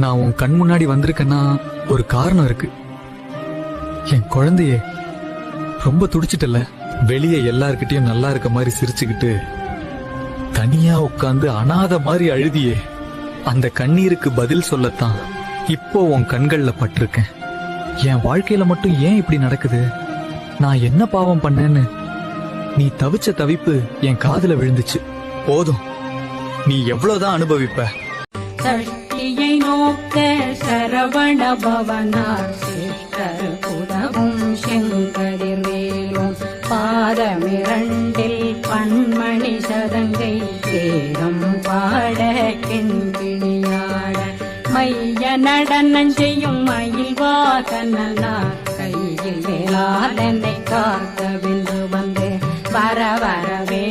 நான் உன் கண் முன்னாடி வந்திருக்கேன்னா ஒரு காரணம் இருக்கு. என் குழந்தைய ரொம்ப துடிச்சிட்டல. வெளியே எல்லார்கிட்டயும் நல்லா இருக்க மாதிரி சிரிச்சுக்கிட்டு தனியா உட்கார்ந்து அனாத மாதிரி அழுதியே. அந்த கண்ணீருக்கு பதில் சொல்லத்தான் இப்போ உன் கண்கள்ல பட்டிருக்கேன். என் வாழ்க்கையில மட்டும் ஏன் இப்படி நடக்குது? நான் என்ன பாவம் பண்ணேன்னு நீ தவிச்ச தவிப்பு என் காதுல விழுந்துச்சு. போதும், நீ எவ்வளவுதான் அனுபவிப்ப? சஷ்டியை நோக்க சரவண பவனார் சேஷ்டர் புதவும் செங்கதிர்வேலும் பாதமிரண்டில் பன்மணி சதங்கை கேரம் பாட கிண்கிணியாட மைய நடனம் செய்யும் மயில் வாகனார் கையில் வேளாதனை காக்க வென்று வந்து வர வரவே